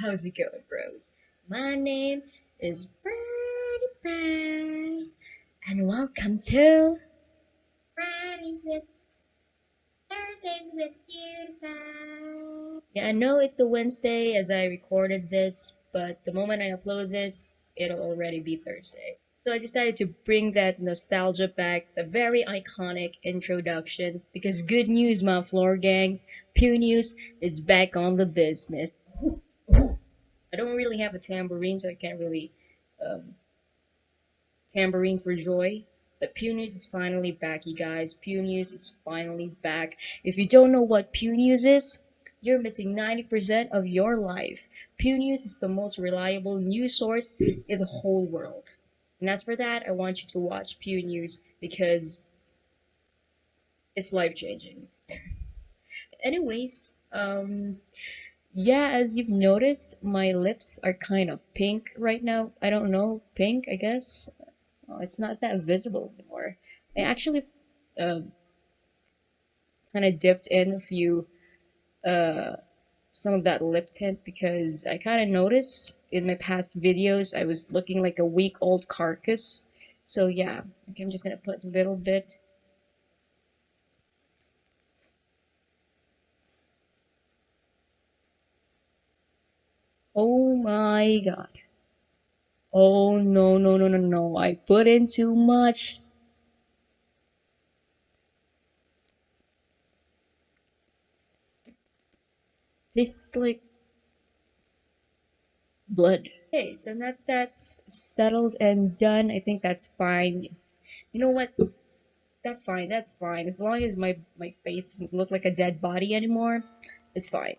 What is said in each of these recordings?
How's it going, bros? My name is Birdie Pie, and welcome to Fridays with Thursdays with Beautify. Yeah, I know it's a Wednesday as I recorded this, but the moment I upload this, it'll already be Thursday. So I decided to bring that nostalgia back, the very iconic introduction, because good news, my floor gang, Pew News is back on the business. I don't really have a tambourine, so I can't really um, tambourine for joy. But Pew News is finally back, you guys. Pew News is finally back. If you don't know what Pew News is, you're missing 90% of your life. Pew News is the most reliable news source in the whole world. And as for that, I want you to watch Pew News because it's life changing. Anyways, yeah, as you've noticed, my lips are kind of pink right now. I don't know, pink, I guess. Well, it's not that visible anymore. I actually uh, kind of dipped in a few, uh, some of that lip tint because I kind of noticed in my past videos I was looking like a week old carcass. So yeah, okay, I'm just gonna put a little bit. Oh my god. Oh no, no, no, no, no. I put in too much. Tastes like blood. Okay, so now that's settled and done. I think that's fine. You know what? That's fine. That's fine. As long as my face doesn't look like a dead body anymore, it's fine.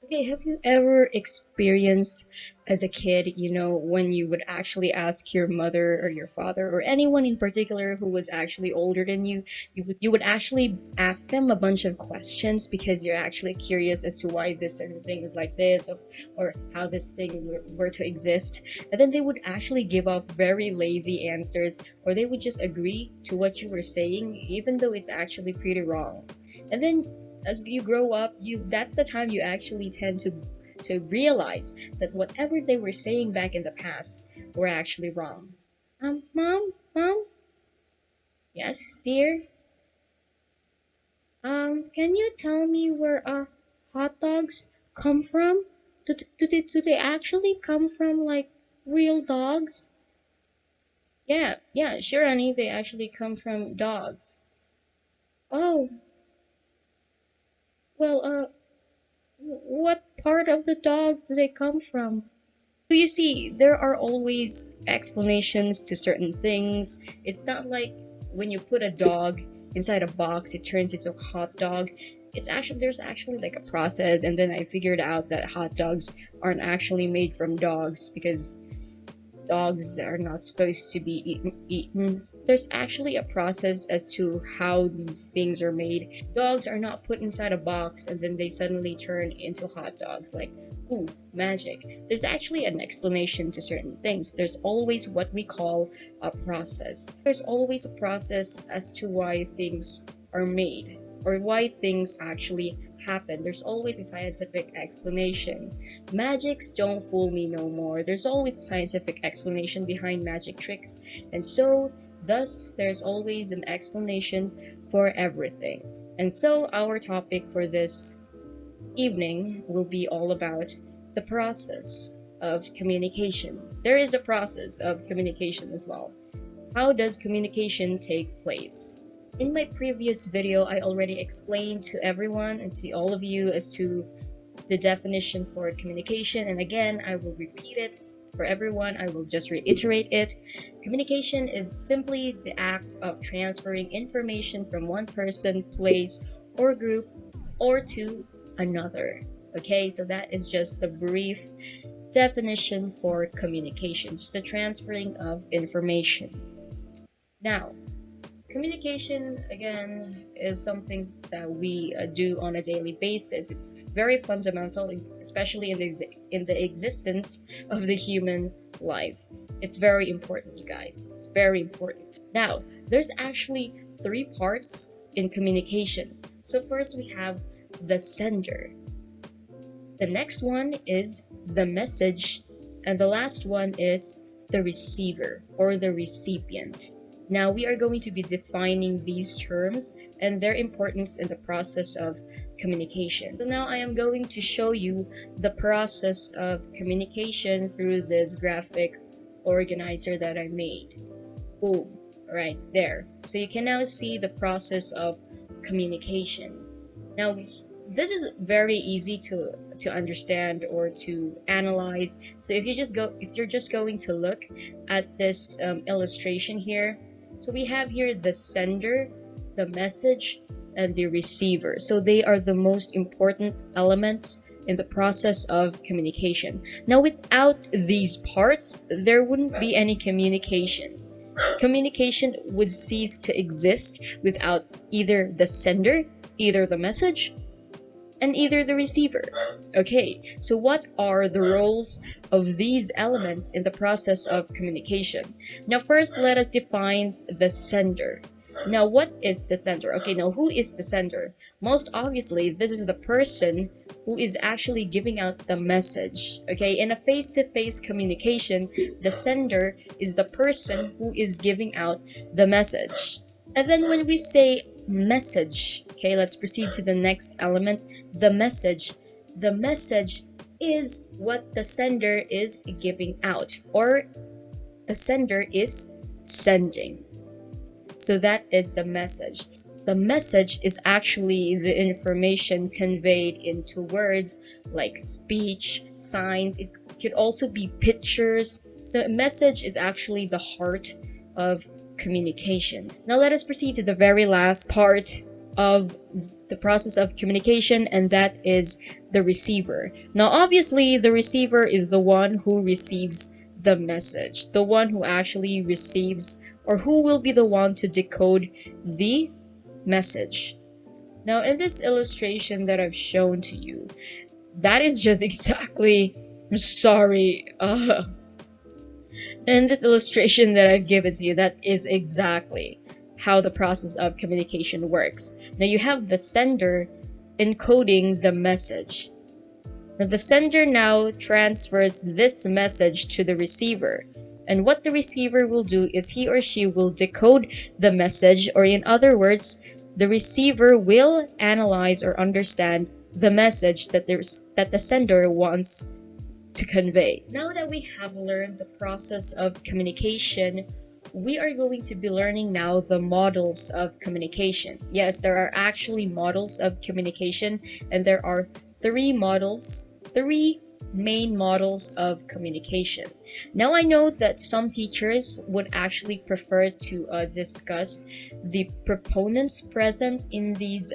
Okay, have you ever experienced as a kid, when you would actually ask your mother or your father or anyone in particular who was actually older than you would actually ask them a bunch of questions because you're actually curious as to why this certain thing is like this or how this thing were to exist. And then they would actually give off very lazy answers or they would just agree to what you were saying even though it's actually pretty wrong. And then as you grow up, you that's the time you actually tend to realize that whatever they were saying back in the past were actually wrong. Mom, yes, dear. Can you tell me where hot dogs come from? Do they actually come from like real dogs? Yeah, yeah, sure, honey. They actually come from dogs. Oh, well, what part of the dogs do they come from? So you see, there are always explanations to certain things. It's not like when you put a dog inside a box, it turns into a hot dog. There's actually like a process, and then I figured out that hot dogs aren't actually made from dogs because dogs are not supposed to be eaten. There's actually a process as to how these things are made. Dogs are not put inside a box and then they suddenly turn into hot dogs like, ooh, magic. There's actually an explanation to certain things. There's always what we call a process. There's always a process as to why things are made or why things actually happen. There's always a scientific explanation. Magics don't fool me no more. There's always a scientific explanation behind magic tricks, and so, thus, there's always an explanation for everything. And so, our topic for this evening will be all about the process of communication. There is a process of communication as well. How does communication take place? In my previous video, I already explained to everyone and to all of you as to the definition for communication, and again, I will repeat it for everyone. I will just reiterate it. Communication is simply the act of transferring information from one person, place, or group or to another. Okay, so that is just the brief definition for communication, just the transferring of information. Now, communication, again, is something that we do on a daily basis. It's very fundamental, especially in the existence of the human life. It's very important, you guys. It's very important. Now, there's actually three parts in communication. So first we have the sender. The next one is the message, and the last one is the receiver or the recipient. Now we are going to be defining these terms and their importance in the process of communication. So now I am going to show you the process of communication through this graphic organizer that I made. Boom, right there. So you can now see the process of communication. Now, this is very easy to understand or to analyze. So if you're just going to look at this illustration here, so we have here the sender, the message, and the receiver. So they are the most important elements in the process of communication. Now, without these parts, there wouldn't be any communication. Communication would cease to exist without either the sender, either the message, and either the receiver. Okay, so what are the roles of these elements in the process of communication? Now, first, let us define the sender. Now, what is the sender? Okay, now who is the sender? Most obviously, this is the person who is actually giving out the message. Okay, in a face-to-face communication, the sender is the person who is giving out the message. And then when we say message, okay, let's proceed to the next element, the message. The message is what the sender is giving out, or the sender is sending. So that is the message. The message is actually the information conveyed into words like speech, signs. It could also be pictures. So a message is actually the heart of communication. Now let us proceed to the very last part of the process of communication, and that is the receiver. Now obviously the receiver is the one who receives the message, the one who actually receives, or who will be the one to decode the message. Now in this illustration that I've shown to you, that is just exactly, I'm sorry, in this illustration that I've given to you, that is exactly how the process of communication works. Now you have the sender encoding the message. Now the sender now transfers this message to the receiver. And what the receiver will do is he or she will decode the message, or in other words, the receiver will analyze or understand the message that the sender wants to convey. Now that we have learned the process of communication, we are going to be learning now the models of communication. Yes, there are actually models of communication, and there are three main models of communication. Now I know that some teachers would actually prefer to discuss the proponents present in these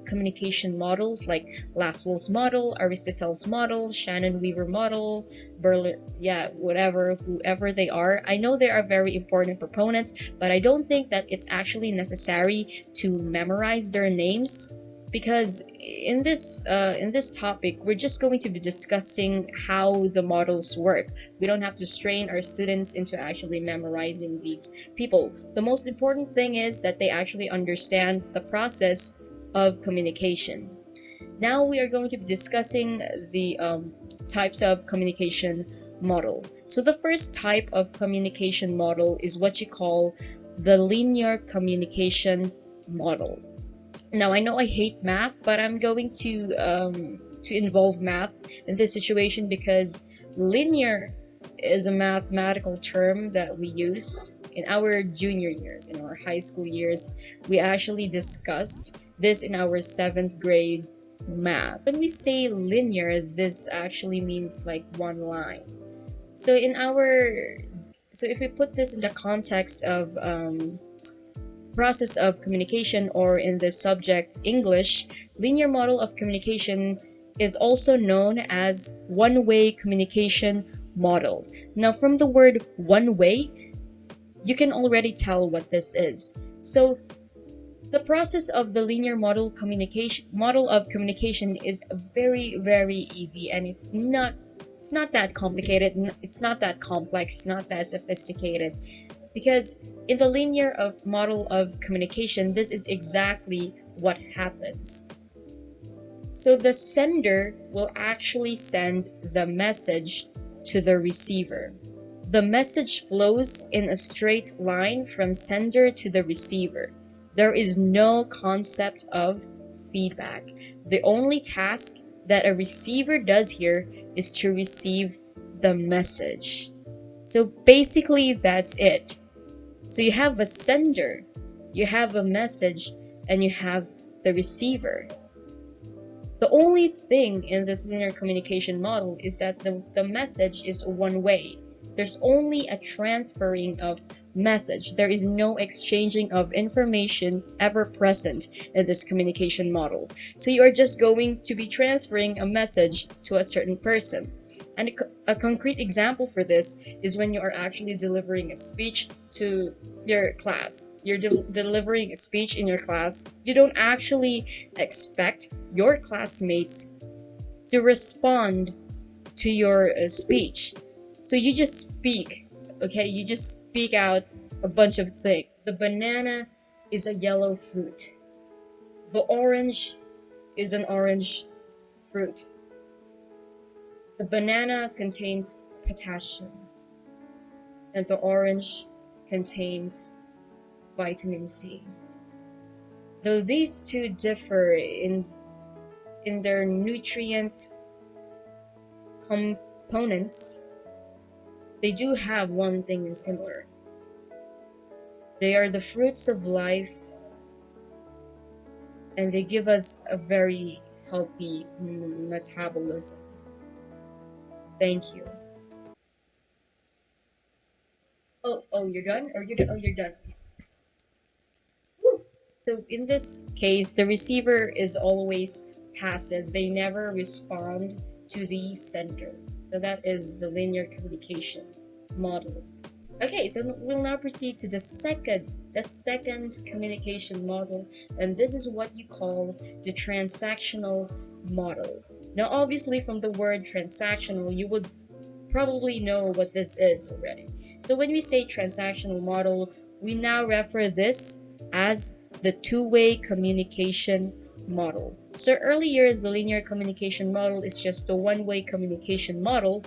communication models, like Laswell's model, Aristotle's model, Shannon Weaver model, Berlin, whoever they are. I know they are very important proponents, but I don't think that it's actually necessary to memorize their names, because in this topic we're just going to be discussing how the models work. We don't have to strain our students into actually memorizing these people. The most important thing is that they actually understand the process of communication. Now we are going to be discussing the types of communication model. So the first type of communication model is what you call the linear communication model. Now I know I hate math, but I'm going to involve math in this situation because linear is a mathematical term that we use in our junior years, in our high school years. We actually discussed this in our 7th grade math. When we say linear, this actually means like one line. So if we put this in the context of process of communication, or in the subject English, linear model of communication is also known as one-way communication model. Now from the word one-way, you can already tell what this is. So the process of the linear model of communication is very, very easy, and it's not that complicated, it's not that complex, it's not that sophisticated. Because in the linear model of communication, this is exactly what happens. So the sender will actually send the message to the receiver. The message flows in a straight line from sender to the receiver. There is no concept of feedback. The only task that a receiver does here is to receive the message. So basically, that's it. So you have a sender, you have a message, and you have the receiver. The only thing in this linear communication model is that the message is one way. There's only a transferring of message. There is no exchanging of information ever present in this communication model. So you are just going to be transferring a message to a certain person. And a concrete example for this is when you are actually delivering a speech to your class. You're delivering a speech in your class. You don't actually expect your classmates to respond to your speech. So you just speak, okay? You just speak out a bunch of things. The banana is a yellow fruit. The orange is an orange fruit. The banana contains potassium, and the orange contains vitamin C. Though these two differ in their nutrient components, they do have one thing in similar. They are the fruits of life, and they give us a very healthy metabolism. Thank you. Oh, you're done? Or you're done. Woo! So in this case, the receiver is always passive. They never respond to the sender. So that is the linear communication model. Okay, so we'll now proceed to the second communication model, and this is what you call the transactional model. Now, obviously, from the word transactional, you would probably know what this is already. So when we say transactional model, we now refer this as the two-way communication model. So earlier, the linear communication model is just a one-way communication model,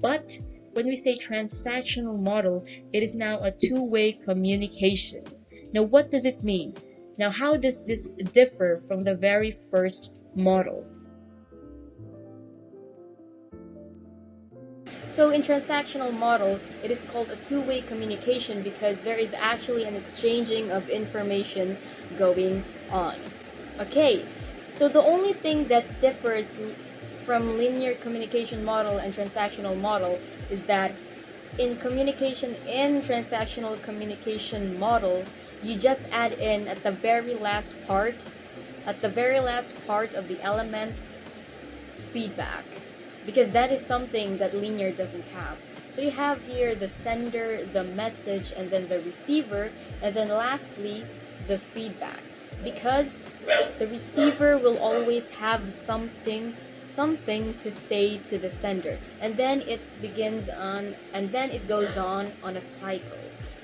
but when we say transactional model, it is now a two-way communication. Now, what does it mean? Now, how does this differ from the very first model? So in transactional model, it is called a two-way communication because there is actually an exchanging of information going on. Okay, so the only thing that differs from linear communication model and transactional model is that in transactional communication model, you just add in at the very last part of the element feedback, because that is something that linear doesn't have. So you have here the sender, the message, and then the receiver, and then lastly the feedback, because the receiver will always have something to say to the sender, and then it goes on a cycle.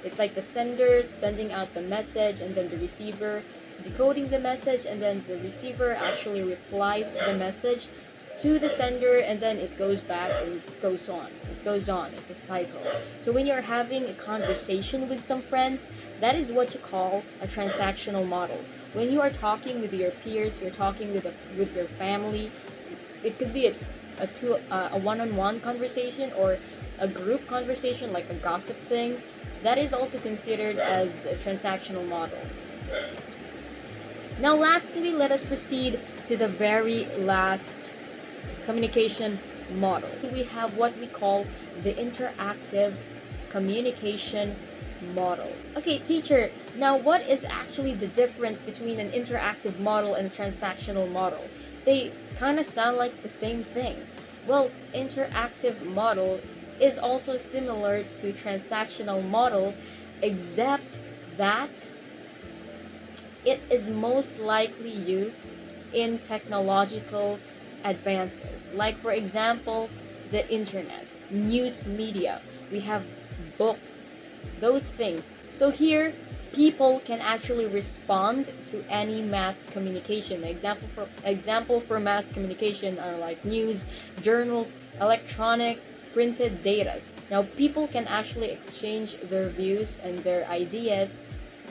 It's like the sender sending out the message, and then the receiver decoding the message, and then the receiver actually replies to the message to the sender, and then it goes back and it goes on. It's a cycle. So when you're having a conversation with some friends, that is what you call a transactional model. When you are talking with your peers, you're talking with your family, it could be a one-on-one conversation or a group conversation, like a gossip thing. That is also considered as a transactional model. Now lastly, let us proceed to the very last communication model. We have what we call the interactive communication model. Okay, teacher, now what is actually the difference between an interactive model and a transactional model? They kind of sound like the same thing. Well, interactive model is also similar to transactional model, except that it is most likely used in technological advances, like for example the internet, news media, we have books, those things. So here people can actually respond to any mass communication. Example for mass communication are like news, journals, electronic, printed data. Now people can actually exchange their views and their ideas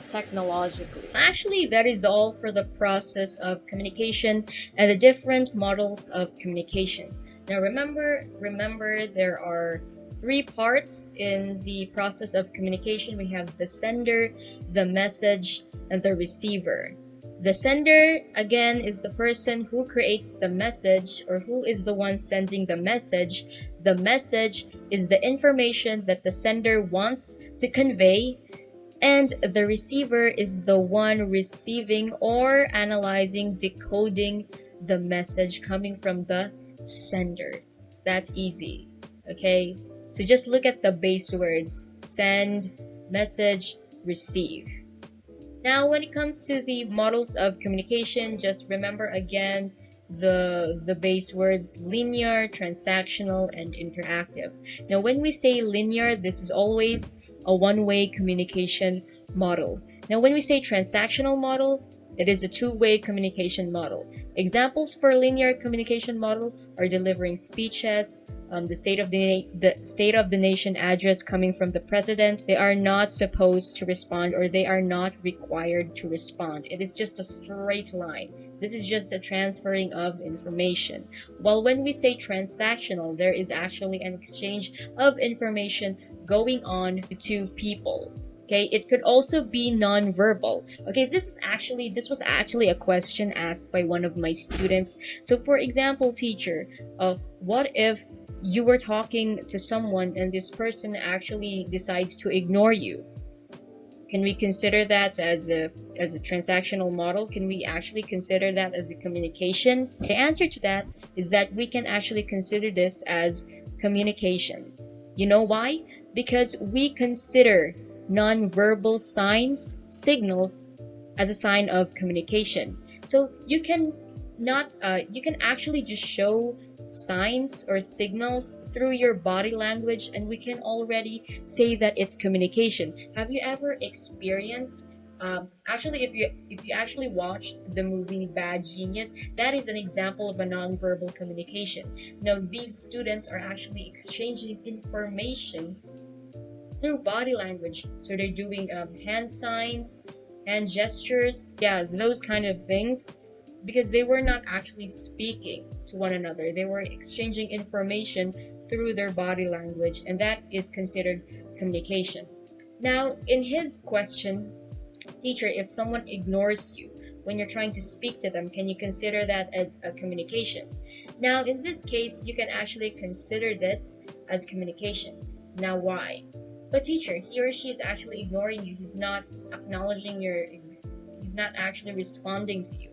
technologically. Actually, that is all for the process of communication and the different models of communication. Now remember there are three parts in the process of communication. We have the sender, the message, and the receiver. The sender, again, is the person who creates the message or who is the one sending the message. The message is the information that the sender wants to convey, and the receiver is the one receiving or analyzing, decoding the message coming from the sender. It's that easy. Okay? So just look at the base words: send, message, receive. Now, when it comes to the models of communication, just remember again the base words: linear, transactional, and interactive. Now, when we say linear, this is always a one-way communication model. Now, when we say transactional model, it is a two-way communication model. Examples for linear communication model are delivering speeches, the state of the nation address coming from the president. They are not supposed to respond, or they are not required to respond. It is just a straight line. This is just a transferring of information. While when we say transactional, there is actually an exchange of information going on to two people. Okay, it could also be non-verbal. Okay, this was actually a question asked by one of my students. So for example, teacher, what if you were talking to someone and this person actually decides to ignore you? Can we consider that as a transactional model? Can we actually consider that as a communication? The answer to that is that we can actually consider this as communication. You know why? Because we consider nonverbal signals as a sign of communication. So you can actually just show signs or signals through your body language, and we can already say that it's communication. Have you ever experienced actually, if you actually watched the movie Bad Genius, that is an example of a nonverbal communication. Now these students are actually exchanging information through body language. So they're doing hand signs, hand gestures, yeah, those kind of things, because they were not actually speaking to one another. They were exchanging information through their body language, and that is considered communication. Now, in his question, teacher, if someone ignores you when you're trying to speak to them, can you consider that as a communication? Now, in this case, you can actually consider this as communication. Now, why? But teacher, he or she is actually ignoring you. He's not acknowledging he's not actually responding to you.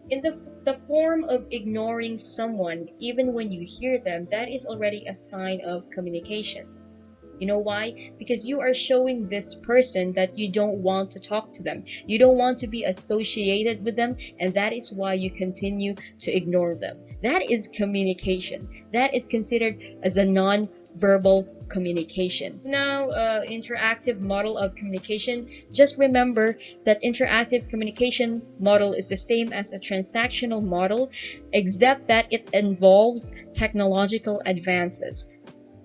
In the form of ignoring someone, even when you hear them, that is already a sign of communication. You know why? Because you are showing this person that you don't want to talk to them. You don't want to be associated with them, and that is why you continue to ignore them. That is communication. That is considered as a non-verbal communication. Now, interactive model of communication. Just remember that interactive communication model is the same as a transactional model, except that it involves technological advances.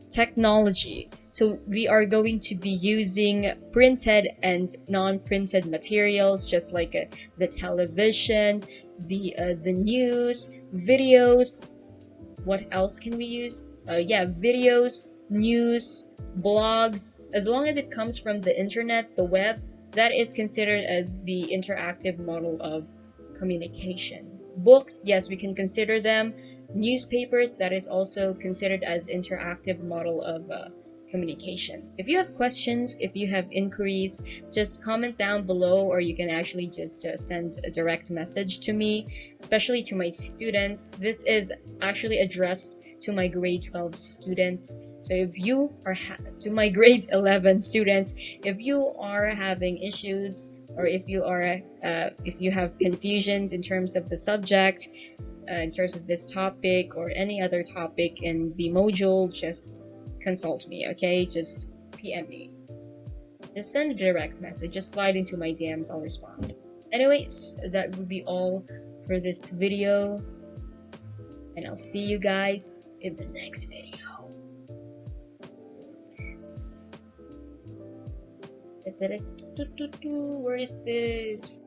Technology. So we are going to be using printed and non-printed materials, just like the television, the news, videos. What else can we use? Yeah, videos, news, blogs. As long as it comes from the internet, the web, that is considered as the interactive model of communication. Books, yes, we can consider them. Newspapers, that is also considered as interactive model of communication. If you have questions, if you have inquiries, just comment down below, or you can actually just send a direct message to me, especially to my students. This is actually addressed to my grade 12 students. So if you are to my grade 11 students, if you are having issues, or if you have confusions in terms of the subject, in terms of this topic or any other topic in the module, just consult me, okay? Just PM me. Just send a direct message. Just slide into my DMs. I'll respond. Anyways, that would be all for this video, and I'll see you guys in the next video. Where is this?